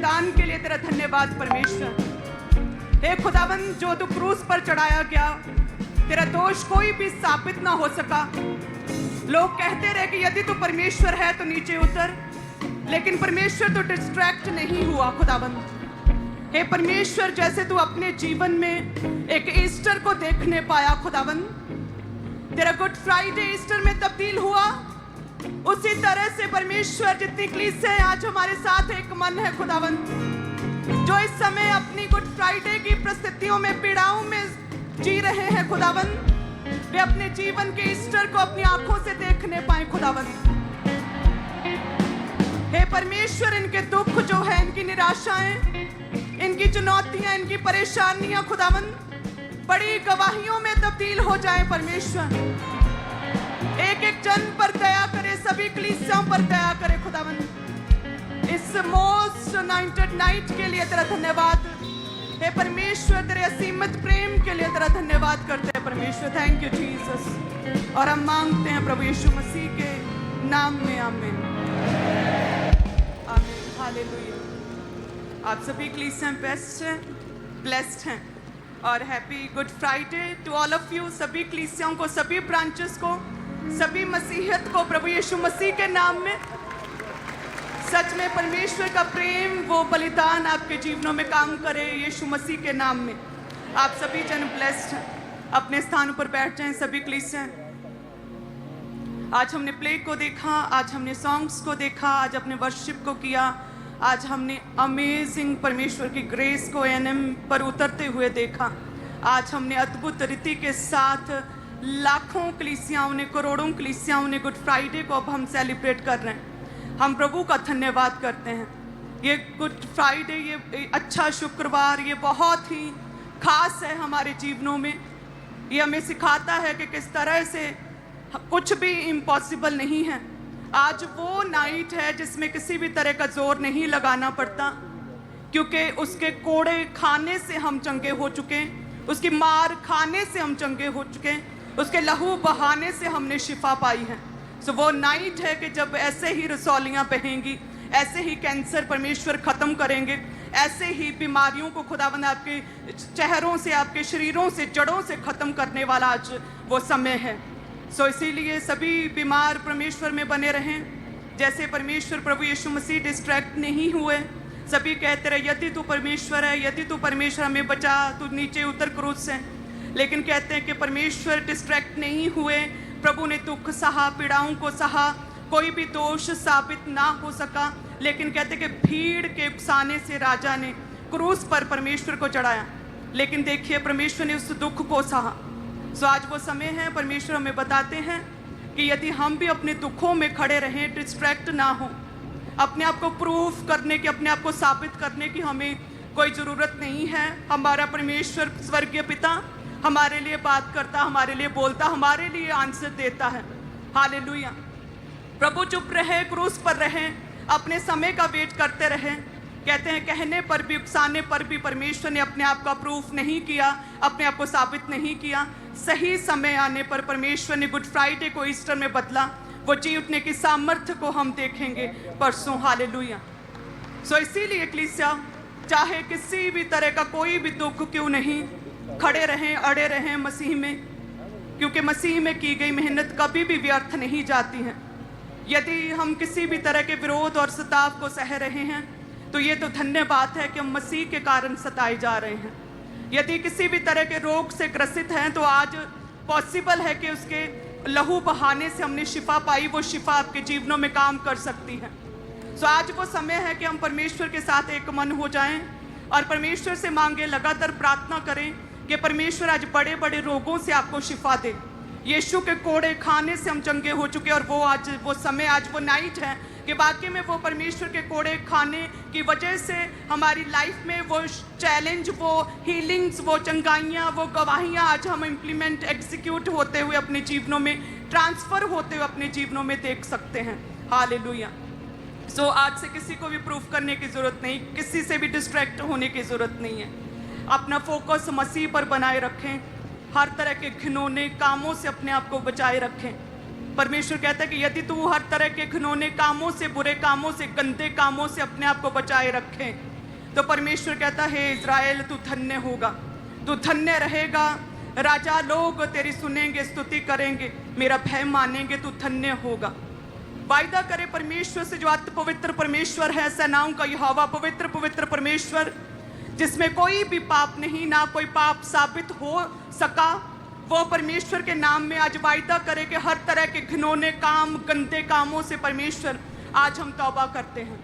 बलिदान के लिए तेरा धन्यवाद परमेश्वर। हे खुदावन, जो तू क्रूस पर चढ़ाया गया, तेरा दोष कोई भी साबित ना हो सका। लोग कहते रहे कि यदि तू परमेश्वर है तो नीचे उतर, लेकिन परमेश्वर तो डिस्ट्रैक्ट नहीं हुआ खुदावन। हे परमेश्वर, जैसे तू अपने जीवन में एक ईस्टर को देखने पाया खुदावन, तेरा गुड फ्राइडे ईस्टर में तब्दील हुआ, उसी तरह से परमेश्वर जितनी कलीसियां आज हमारे साथ एक मन है खुदावन, जो इस समय अपनी गुड फ्राइडे की परिस्थितियों में, पीड़ाओं में जी रहे हैं खुदावन, वे अपने जीवन के ईस्टर को अपनी आंखों से देखने पाए खुदावन। हे परमेश्वर, इनके दुख जो है, इनकी निराशाएं, इनकी चुनौतियां, इनकी परेशानियां खुदावन बड़ी गवाहियों में तब्दील हो जाए परमेश्वर। एक एक जन पर दया करे, सभी कलीसियाओं पर दया करे खुदावन। इस मोस्ट अनॉइंटेड नाइट के लिए तेरा धन्यवाद। हे परमेश्वर, तेरे असीमित प्रेम के लिए तेरा धन्यवाद करते हैं परमेश्वर। Thank you Jesus. और हम मांगते हैं प्रभु यीशु मसीह के नाम में, आमीन आमीन हालेलुया। आप सभी कलीसियां ब्लेस्ड हैं और happy good Friday to all of you. सभी कलीसियाओं को, सभी ब्रांचेस को, सभी मसीहत को प्रभु यीशु मसीह के नाम में। सच में परमेश्वर का प्रेम, वो बलिदान आपके जीवनों में काम करे यीशु मसीह के नाम में। आप सभी जन ब्लेस्ड हैं। अपने स्थानों पर बैठ जाएं सभी कलीसियां। आज हमने प्ले को देखा, आज हमने सॉन्ग्स को देखा, आज अपने वर्शिप को किया, आज हमने अमेजिंग परमेश्वर की ग्रेस को एनएम पर उतरते हुए देखा। आज हमने अद्भुत रीति के साथ लाखों कलीसियाओं ने, करोड़ों कलीसियाओं ने गुड फ्राइडे को अब हम सेलिब्रेट कर रहे हैं। हम प्रभु का धन्यवाद करते हैं। ये गुड फ्राइडे, ये अच्छा शुक्रवार, ये बहुत ही खास है हमारे जीवनों में। ये हमें सिखाता है कि किस तरह से कुछ भी इम्पॉसिबल नहीं है। आज वो नाइट है जिसमें किसी भी तरह का जोर नहीं लगाना पड़ता, क्योंकि उसके कोड़े खाने से हम चंगे हो चुके, उसकी मार खाने से हम चंगे हो चुके, उसके लहू बहाने से हमने शिफा पाई है। सो वो नाइट है कि जब ऐसे ही रसौलियाँ बहेंगी, ऐसे ही कैंसर परमेश्वर ख़त्म करेंगे, ऐसे ही बीमारियों को खुदावंद आपके चेहरों से, आपके शरीरों से, जड़ों से ख़त्म करने वाला आज वो समय है। सो इसीलिए सभी बीमार परमेश्वर में बने रहें, जैसे परमेश्वर प्रभु यीशु मसीह डिस्ट्रैक्ट नहीं हुए। सभी कहते रहे यदि तू परमेश्वर है, यदि तू परमेश्वर हमें बचा, तू नीचे उतर क्रूस से। लेकिन कहते हैं कि परमेश्वर डिस्ट्रैक्ट नहीं हुए, प्रभु ने दुख सहा, पीड़ाओं को सहा, कोई भी दोष साबित ना हो सका। लेकिन कहते कि भीड़ के उकसाने से राजा ने क्रूस पर परमेश्वर को चढ़ाया, लेकिन देखिए परमेश्वर ने उस दुख को सहा। सो आज वो समय है, परमेश्वर हमें बताते हैं कि यदि हम भी अपने दुखों में खड़े रहें, डिस्ट्रैक्ट ना हो, अपने आप को प्रूफ करने की, अपने आप को साबित करने की हमें कोई ज़रूरत नहीं है। हमारा परमेश्वर स्वर्गीय पिता हमारे लिए बात करता, हमारे लिए बोलता, हमारे लिए आंसर देता है। हालेलुया। प्रभु चुप रहे, क्रूस पर रहे, अपने समय का वेट करते रहे। कहते हैं कहने पर भी, उकसाने पर भी परमेश्वर ने अपने आप का प्रूफ नहीं किया, अपने आप को साबित नहीं किया। सही समय आने पर परमेश्वर ने गुड फ्राइडे को ईस्टर में बदला। वो जी उठने की सामर्थ्य को हम देखेंगे परसों। हालेलुया। सो इसीलिए कलीसिया, चाहे किसी भी तरह का कोई भी दुख क्यों नहीं, खड़े रहें, अड़े रहें मसीह में, क्योंकि मसीह में की गई मेहनत कभी भी व्यर्थ नहीं जाती है। यदि हम किसी भी तरह के विरोध और सताव को सह रहे हैं, तो ये तो धन्य बात है कि हम मसीह के कारण सताए जा रहे हैं। यदि किसी भी तरह के रोग से ग्रसित हैं, तो आज पॉसिबल है कि उसके लहू बहाने से हमने शिफा पाई, वो शिफा आपके जीवनों में काम कर सकती है। सो आज वो समय है कि हम परमेश्वर के साथ एक मन हो जाएं और परमेश्वर से मांगे, लगातार प्रार्थना करें कि परमेश्वर आज बड़े बड़े रोगों से आपको शिफा दे। यीशु के कोड़े खाने से हम चंगे हो चुके, और वो आज वो समय, आज वो नाइट है कि वाकई में वो परमेश्वर के कोड़े खाने की वजह से हमारी लाइफ में वो चैलेंज, वो हीलिंग्स, वो चंगाइयाँ, वो गवाहियाँ आज हम इम्प्लीमेंट, एग्जीक्यूट होते हुए अपने जीवनों में, ट्रांसफ़र होते हुए अपने जीवनों में देख सकते हैं। हालेलुया। सो आज से किसी को भी प्रूफ करने की ज़रूरत नहीं, किसी से भी डिस्ट्रैक्ट होने की ज़रूरत नहीं है। अपना फोकस मसीह पर बनाए रखें, हर तरह के घिनौने कामों से अपने आप को बचाए रखें। परमेश्वर कहता है कि यदि तू हर तरह के घिनौने कामों से, बुरे कामों से, गंदे कामों से अपने आप को बचाए रखें, तो परमेश्वर कहता है इज़राइल तू धन्य होगा, तू धन्य रहेगा, राजा लोग तेरी सुनेंगे, स्तुति करेंगे, मेरा भय मानेंगे, तू धन्य होगा। वायदा करे परमेश्वर से जो अति पवित्र परमेश्वर है, सेनाओं का यहोवा, पवित्र पवित्र परमेश्वर जिसमें कोई भी पाप नहीं, ना कोई पाप साबित हो सका, वो परमेश्वर के नाम में आज वायदा करे कि हर तरह के घिनौने काम, गंदे कामों से परमेश्वर आज हम तौबा करते हैं।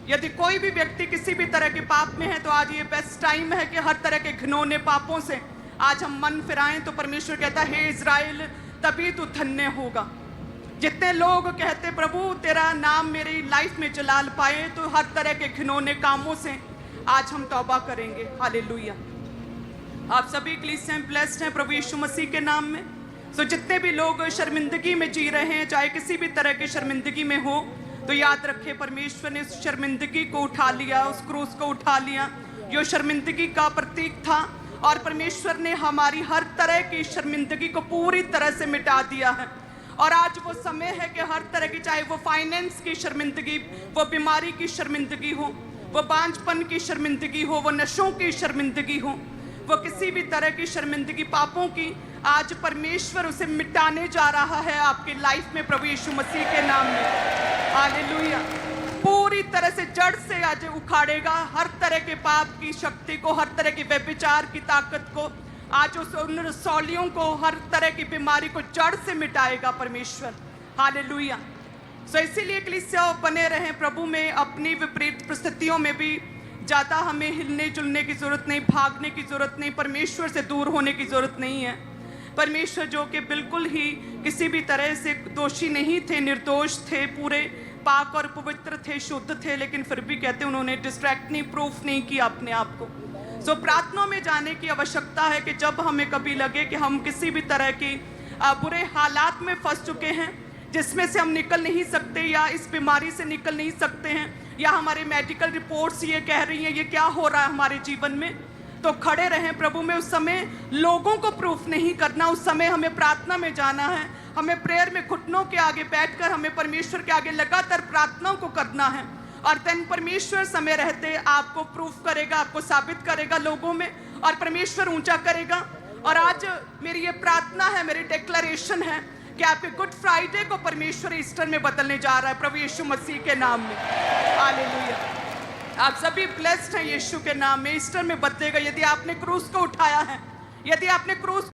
यदि कोई भी व्यक्ति किसी भी तरह के पाप में है तो आज ये बेस्ट टाइम है कि हर तरह के घिनौने पापों से आज हम मन फिराएं। तो परमेश्वर कहता है हे इज़राइल तभी तू धन्य होगा। जितने लोग कहते प्रभु तेरा नाम मेरी लाइफ में जलाल पाए, तो हर तरह के घिनौने कामों से आज हम तौबा करेंगे। हालेलुया। आप सभी कलीसियां ब्लेस्ड हैं प्रभु यीशु मसीह के नाम में। सो जितने भी लोग शर्मिंदगी में जी रहे हैं, चाहे किसी भी तरह की शर्मिंदगी में हो, तो याद रखें परमेश्वर ने उस शर्मिंदगी को उठा लिया, उस क्रूस को उठा लिया जो शर्मिंदगी का प्रतीक था, और परमेश्वर ने हमारी हर तरह की शर्मिंदगी को पूरी तरह से मिटा दिया है। और आज वो समय है कि हर तरह की, चाहे वो फाइनेंस की शर्मिंदगी, वो बीमारी की शर्मिंदगी हो, वो बांझपन की शर्मिंदगी हो, वो नशों की शर्मिंदगी हो, वो किसी भी तरह की शर्मिंदगी पापों की, आज परमेश्वर उसे मिटाने जा रहा है आपकी लाइफ में प्रभु यीशु मसीह के नाम में। हालेलुया। पूरी तरह से जड़ से आज उखाड़ेगा हर तरह के पाप की शक्ति को, हर तरह की व्यभिचार की ताकत को, आज उन रसौलियों को, हर तरह की बीमारी को जड़ से मिटाएगा परमेश्वर। हालेलुया। सो इसीलिए कलीसिया बने रहें प्रभु में। अपनी विपरीत परिस्थितियों में भी ज़्यादा हमें हिलने जुलने की ज़रूरत नहीं, भागने की ज़रूरत नहीं, परमेश्वर से दूर होने की ज़रूरत नहीं है। परमेश्वर जो कि बिल्कुल ही किसी भी तरह से दोषी नहीं थे, निर्दोष थे, पूरे पाक और पवित्र थे, शुद्ध थे, लेकिन फिर भी कहते उन्होंने डिस्ट्रैक्ट नहीं, प्रूफ नहीं किया अपने आप को। सो प्रार्थना में जाने की आवश्यकता है कि जब हमें कभी लगे कि हम किसी भी तरह की बुरे हालात में फंस चुके हैं जिसमें से हम निकल नहीं सकते, या इस बीमारी से निकल नहीं सकते हैं, या हमारे मेडिकल रिपोर्ट्स ये कह रही हैं ये क्या हो रहा है हमारे जीवन में, तो खड़े रहें प्रभु में। उस समय लोगों को प्रूफ नहीं करना, उस समय हमें प्रार्थना में जाना है, हमें प्रेयर में घुटनों के आगे बैठकर हमें परमेश्वर के आगे लगातार प्रार्थनाओं को करना है। और देन परमेश्वर समय रहते आपको प्रूफ करेगा, आपको साबित करेगा लोगों में, और परमेश्वर ऊंचा करेगा। और आज मेरी ये प्रार्थना है, मेरी डिक्लेरेशन है कि आपके गुड फ्राइडे को परमेश्वर ईस्टर में बदलने जा रहा है प्रभु यीशु मसीह के नाम में। हालेलुया। आप सभी ब्लेस्ड हैं यीशु के नाम में। ईस्टर में बदलेगा। यदि आपने क्रूस को उठाया है, यदि आपने क्रूस